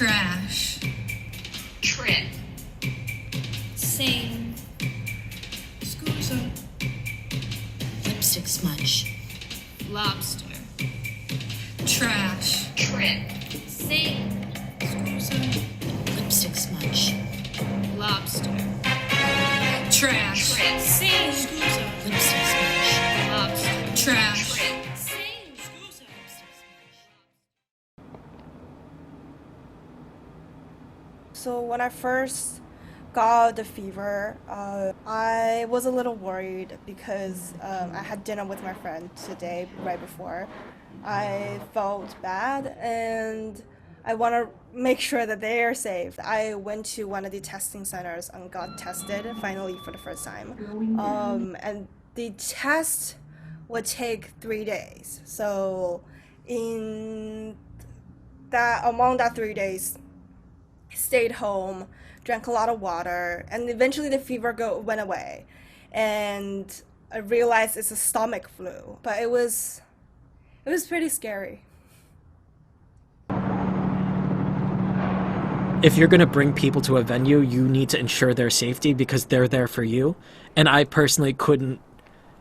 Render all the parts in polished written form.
Trash. Trip. Sing. Scusa. Lipstick smudge. Lobster. Trash. Trip. Sing. Scusa. Lipstick smudge. Lobster. Trash. Trip. Sing. Scusa. Lipstick smudge. Lobster. Trash. Trip. Sing. Scusa. So when I first got the fever, I was a little worried because I had dinner with my friend today right before. I felt bad and I want to make sure that they are safe. I went to one of the testing centers and got tested finally for the first time. And the test would take 3 days. So among that 3 days, stayed home, drank a lot of water, and eventually the fever went away. And I realized it's a stomach flu, but it was pretty scary. If you're going to bring people to a venue, you need to ensure their safety because they're there for you. And I personally couldn't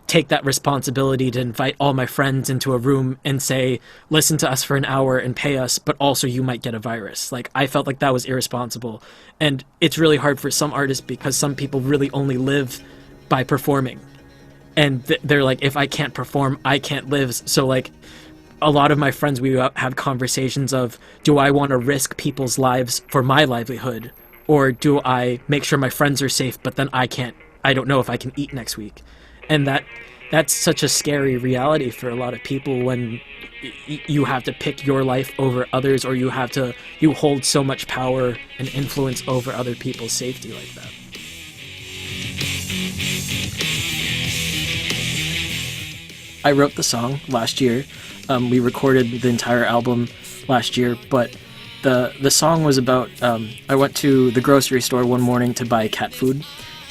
take that responsibility to invite all my friends into a room and say, listen to us for an hour and pay us, but also you might get a virus. Like, I felt like that was irresponsible. And it's really hard for some artists because some people really only live by performing. And they're like, if I can't perform, I can't live. So, like, a lot of my friends, we have conversations of, do I want to risk people's lives for my livelihood? Or do I make sure my friends are safe, but then I don't know if I can eat next week. And that's such a scary reality for a lot of people when you have to pick your life over others, or you hold so much power and influence over other people's safety like that. I wrote the song last year. We recorded the entire album last year, but the song was about, I went to the grocery store one morning to buy cat food,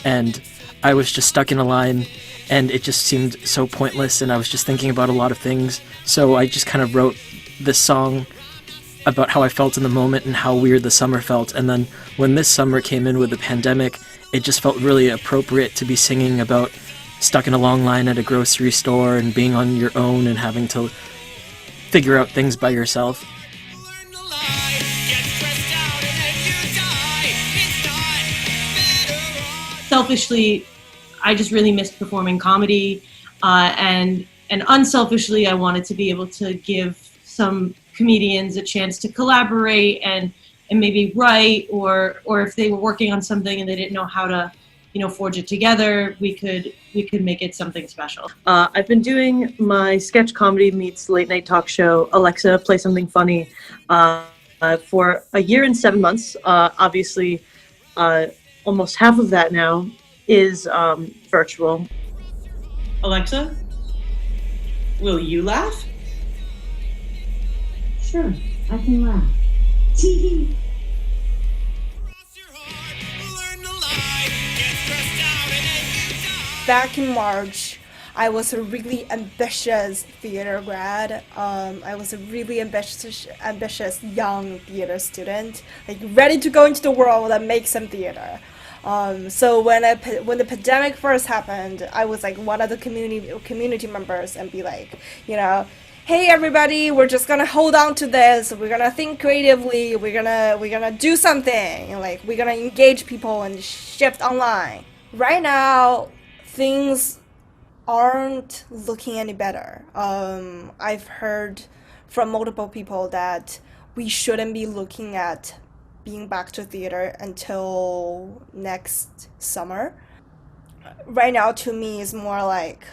and I was just stuck in a line, and it just seemed so pointless, and I was just thinking about a lot of things. So I just kind of wrote this song about how I felt in the moment and how weird the summer felt. And then when this summer came in with the pandemic, it just felt really appropriate to be singing about stuck in a long line at a grocery store and being on your own and having to figure out things by yourself. Selfishly, I just really missed performing comedy, and unselfishly, I wanted to be able to give some comedians a chance to collaborate and maybe write, or if they were working on something and they didn't know how to, forge it together, we could make it something special. I've been doing my sketch comedy meets late night talk show, Alexa, Play Something Funny, for a year and 7 months. Obviously, almost half of that now is virtual. Alexa, will you laugh? Sure, I can laugh. Back in March, I was a really ambitious theater grad. I was a really ambitious young theater student, like ready to go into the world and make some theater. So when the pandemic first happened, I was like one of the community members and be like, hey everybody, we're just gonna hold on to this. We're gonna think creatively. We're gonna do something. Like, we're gonna engage people and shift online. Right now, things aren't looking any better. I've heard from multiple people that we shouldn't be looking at being back to theater until next summer. Right now, to me, is more like,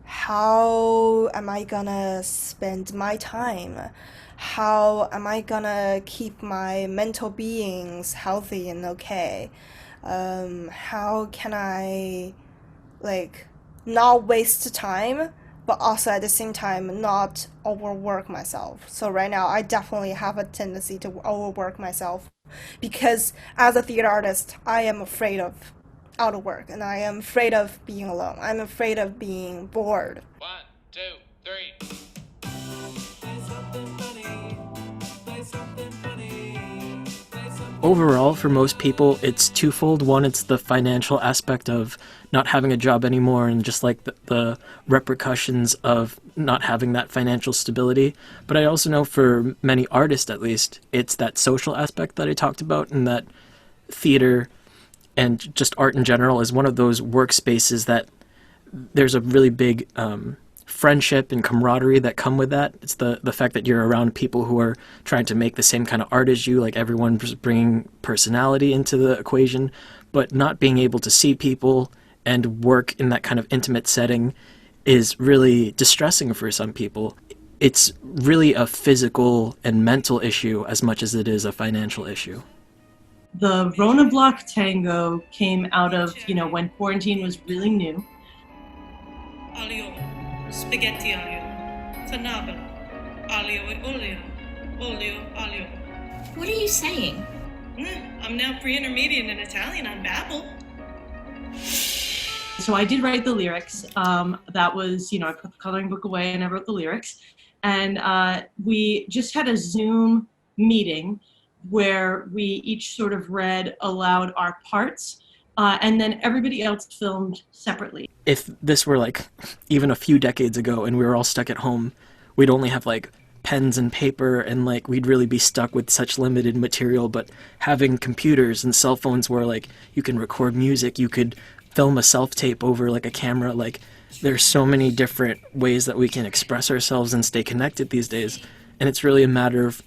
how am I gonna spend my time? How am I gonna keep my mental beings healthy and okay? How can I, not waste time, but also at the same time not overwork myself? So right now, I definitely have a tendency to overwork myself because as a theater artist, I am afraid of out of work, and I am afraid of being alone. I'm afraid of being bored. 1, 2, 3. Play something funny. Play something funny. overall, for most people, it's twofold. One, it's the financial aspect of not having a job anymore and just like the repercussions of not having that financial stability. But I also know for many artists, at least, it's that social aspect that I talked about, and that theater and just art in general is one of those workspaces that there's a really big friendship and camaraderie that come with that. It's the fact that you're around people who are trying to make the same kind of art as you, like everyone's bringing personality into the equation, but not being able to see people and work in that kind of intimate setting is really distressing for some people. It's really a physical and mental issue as much as it is a financial issue. The Rona Block Tango came out of, when quarantine was really new. Aglio, spaghetti aglio, phenomenal. Aglio e olio, olio, aglio. What are you saying? I'm now pre-intermediate in Italian on Babbel. So I did write the lyrics. That was, I put the coloring book away and I wrote the lyrics. And we just had a Zoom meeting where we each sort of read aloud our parts, and then everybody else filmed separately. If this were like even a few decades ago and we were all stuck at home, we'd only have like pens and paper, and like we'd really be stuck with such limited material. But having computers and cell phones where like you can record music, you could film a self-tape over like a camera, like there's so many different ways that we can express ourselves and stay connected these days. And it's really a matter of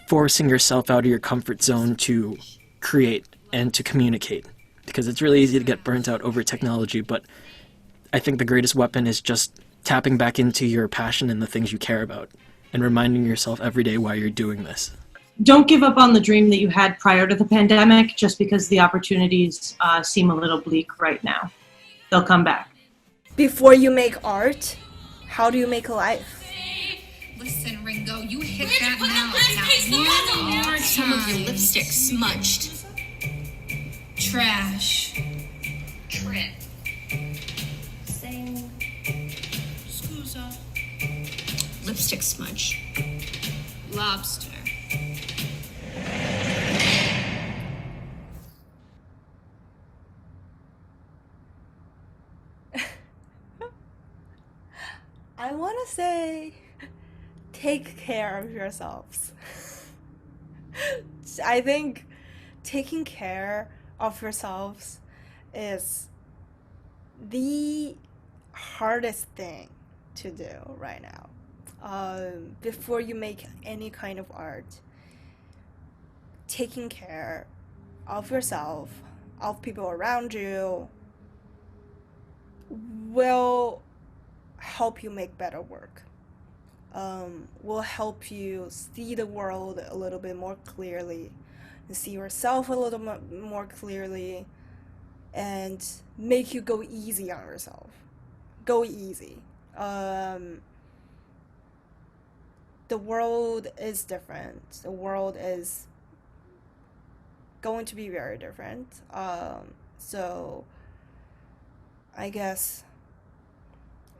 forcing yourself out of your comfort zone to create and to communicate, because it's really easy to get burnt out over technology. But I think the greatest weapon is just tapping back into your passion and the things you care about and reminding yourself every day why you're doing this. Don't give up on the dream that you had prior to the pandemic just because the opportunities seem a little bleak right now. They'll come back. Before you make art, how do you make a life? Listen, Ringo, you hit that now. One more Some of your time. lipstick smudged. Trash. Trip. Scusa. Lipstick smudge. Lobster. I want to say, take care of yourselves. I think taking care of yourselves is the hardest thing to do right now. Before you make any kind of art, taking care of yourself, of people around you, will help you make better work. Will help you see the world a little bit more clearly, and see yourself a little more clearly, and make you go easy on yourself. Go easy. The world is different. The world is going to be very different. So I guess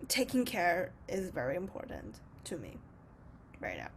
taking care is very important to me right now.